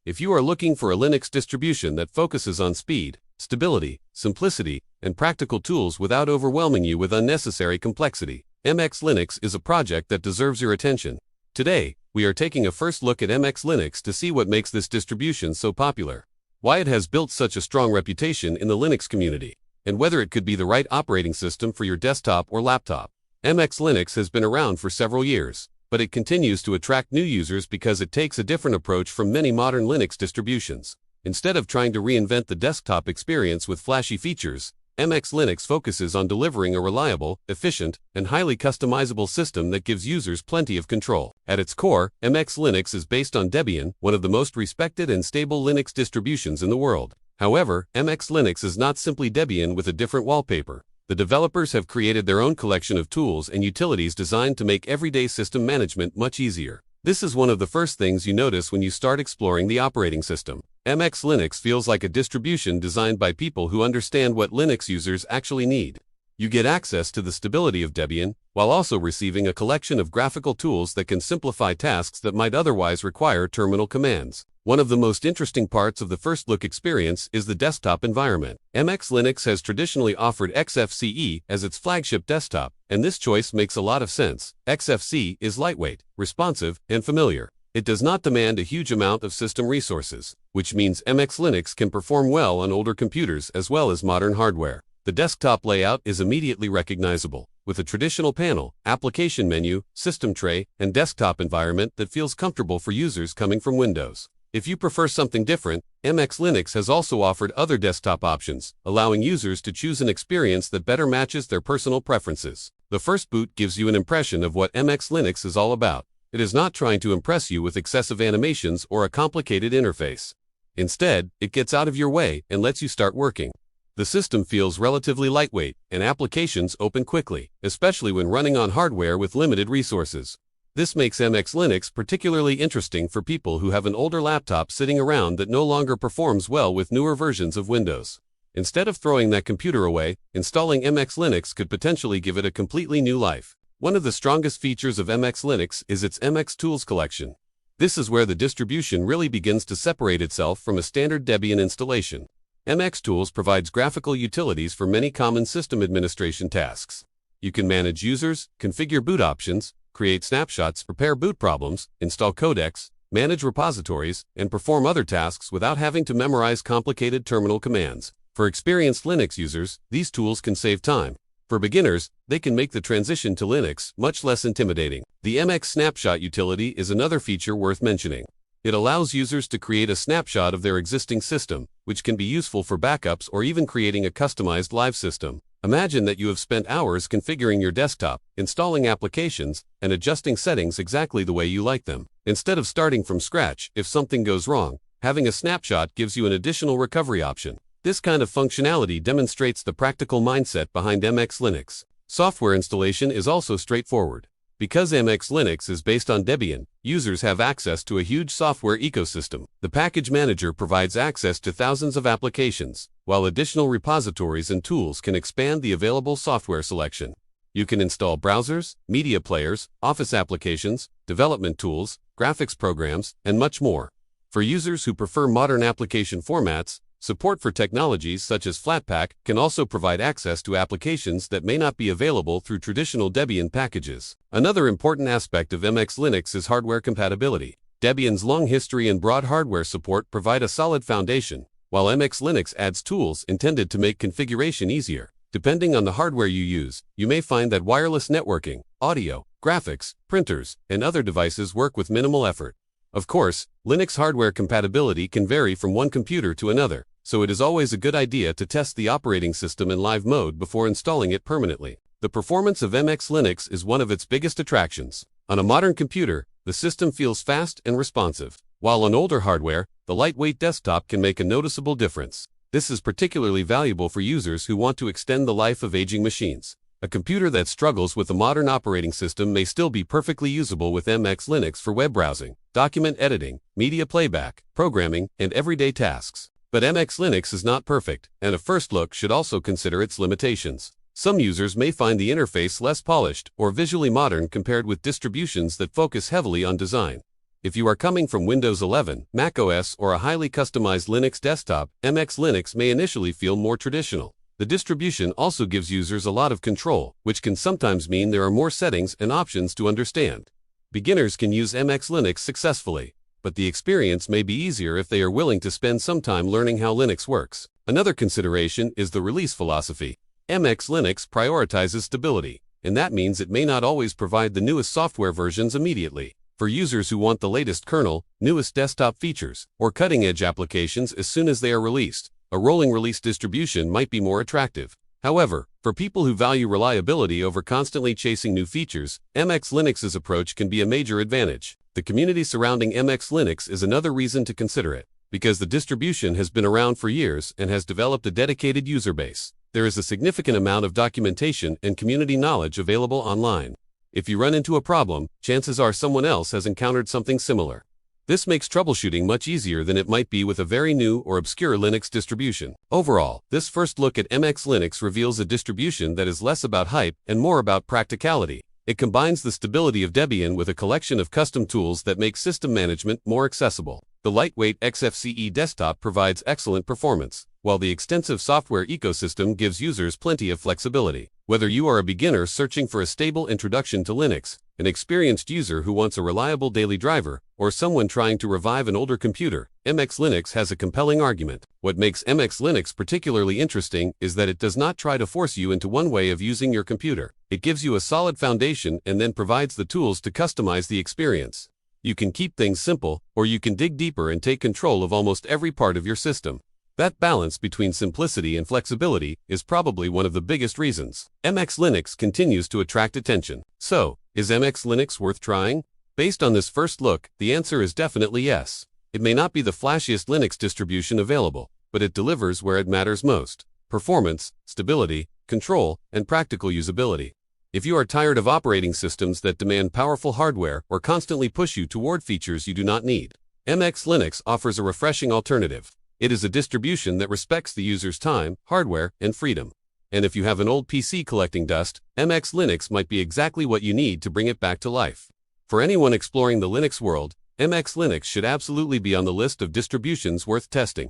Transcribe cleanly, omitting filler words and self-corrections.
If you are looking for a Linux distribution that focuses on speed, stability, simplicity, and practical tools without overwhelming you with unnecessary complexity, MX Linux is a project that deserves your attention. Today, we are taking a first look at MX Linux to see what makes this distribution so popular, why it has built such a strong reputation in the Linux community, and whether it could be the right operating system for your desktop or laptop. MX Linux has been around for several years, but it continues to attract new users because it takes a different approach from many modern Linux distributions. Instead of trying to reinvent the desktop experience with flashy features, MX Linux focuses on delivering a reliable, efficient, and highly customizable system that gives users plenty of control. At its core, MX Linux is based on Debian, one of the most respected and stable Linux distributions in the world. However, MX Linux is not simply Debian with a different wallpaper. The developers have created their own collection of tools and utilities designed to make everyday system management much easier. This is one of the first things you notice when you start exploring the operating system. MX Linux feels like a distribution designed by people who understand what Linux users actually need. You get access to the stability of Debian, while also receiving a collection of graphical tools that can simplify tasks that might otherwise require terminal commands. One of the most interesting parts of the first look experience is the desktop environment. MX Linux has traditionally offered Xfce as its flagship desktop, and this choice makes a lot of sense. Xfce is lightweight, responsive, and familiar. It does not demand a huge amount of system resources, which means MX Linux can perform well on older computers as well as modern hardware. The desktop layout is immediately recognizable, with a traditional panel, application menu, system tray, and desktop environment that feels comfortable for users coming from Windows. If you prefer something different, MX Linux has also offered other desktop options, allowing users to choose an experience that better matches their personal preferences. The first boot gives you an impression of what MX Linux is all about. It is not trying to impress you with excessive animations or a complicated interface. Instead, it gets out of your way and lets you start working. The system feels relatively lightweight, and applications open quickly, especially when running on hardware with limited resources. This makes MX Linux particularly interesting for people who have an older laptop sitting around that no longer performs well with newer versions of Windows. Instead of throwing that computer away, installing MX Linux could potentially give it a completely new life. One of the strongest features of MX Linux is its MX Tools collection. This is where the distribution really begins to separate itself from a standard Debian installation. MX Tools provides graphical utilities for many common system administration tasks. You can manage users, configure boot options, create snapshots, repair boot problems, install codecs, manage repositories, and perform other tasks without having to memorize complicated terminal commands. For experienced Linux users, these tools can save time. For beginners, they can make the transition to Linux much less intimidating. The MX Snapshot utility is another feature worth mentioning. It allows users to create a snapshot of their existing system, which can be useful for backups or even creating a customized live system. Imagine that you have spent hours configuring your desktop, installing applications, and adjusting settings exactly the way you like them. Instead of starting from scratch, if something goes wrong, having a snapshot gives you an additional recovery option. This kind of functionality demonstrates the practical mindset behind MX Linux. Software installation is also straightforward. Because MX Linux is based on Debian, users have access to a huge software ecosystem. The package manager provides access to thousands of applications, while additional repositories and tools can expand the available software selection. You can install browsers, media players, office applications, development tools, graphics programs, and much more. For users who prefer modern application formats, support for technologies such as Flatpak can also provide access to applications that may not be available through traditional Debian packages. Another important aspect of MX Linux is hardware compatibility. Debian's long history and broad hardware support provide a solid foundation, while MX Linux adds tools intended to make configuration easier. Depending on the hardware you use, you may find that wireless networking, audio, graphics, printers, and other devices work with minimal effort. Of course, Linux hardware compatibility can vary from one computer to another, so it is always a good idea to test the operating system in live mode before installing it permanently. The performance of MX Linux is one of its biggest attractions. On a modern computer, the system feels fast and responsive, while on older hardware, the lightweight desktop can make a noticeable difference. This is particularly valuable for users who want to extend the life of aging machines. A computer that struggles with a modern operating system may still be perfectly usable with MX Linux for web browsing, document editing, media playback, programming, and everyday tasks. But MX Linux is not perfect, and a first look should also consider its limitations. Some users may find the interface less polished or visually modern compared with distributions that focus heavily on design. If you are coming from Windows 11, macOS, or a highly customized Linux desktop, MX Linux may initially feel more traditional. The distribution also gives users a lot of control, which can sometimes mean there are more settings and options to understand. Beginners can use MX Linux successfully, but the experience may be easier if they are willing to spend some time learning how Linux works. Another consideration is the release philosophy. MX Linux prioritizes stability, and that means it may not always provide the newest software versions immediately. For users who want the latest kernel, newest desktop features, or cutting-edge applications as soon as they are released, a rolling release distribution might be more attractive. However, for people who value reliability over constantly chasing new features, MX Linux's approach can be a major advantage. The community surrounding MX Linux is another reason to consider it, because the distribution has been around for years and has developed a dedicated user base. There is a significant amount of documentation and community knowledge available online. If you run into a problem, chances are someone else has encountered something similar. This makes troubleshooting much easier than it might be with a very new or obscure Linux distribution. Overall, this first look at MX Linux reveals a distribution that is less about hype and more about practicality. It combines the stability of Debian with a collection of custom tools that make system management more accessible. The lightweight Xfce desktop provides excellent performance, while the extensive software ecosystem gives users plenty of flexibility. Whether you are a beginner searching for a stable introduction to Linux, an experienced user who wants a reliable daily driver, or someone trying to revive an older computer, MX Linux has a compelling argument. What makes MX Linux particularly interesting is that it does not try to force you into one way of using your computer. It gives you a solid foundation and then provides the tools to customize the experience. You can keep things simple, or you can dig deeper and take control of almost every part of your system. That balance between simplicity and flexibility is probably one of the biggest reasons MX Linux continues to attract attention. So, is MX Linux worth trying? Based on this first look, the answer is definitely yes. It may not be the flashiest Linux distribution available, but it delivers where it matters most: performance, stability, control, and practical usability. If you are tired of operating systems that demand powerful hardware or constantly push you toward features you do not need, MX Linux offers a refreshing alternative. It is a distribution that respects the user's time, hardware, and freedom. And if you have an old PC collecting dust, MX Linux might be exactly what you need to bring it back to life. For anyone exploring the Linux world, MX Linux should absolutely be on the list of distributions worth testing.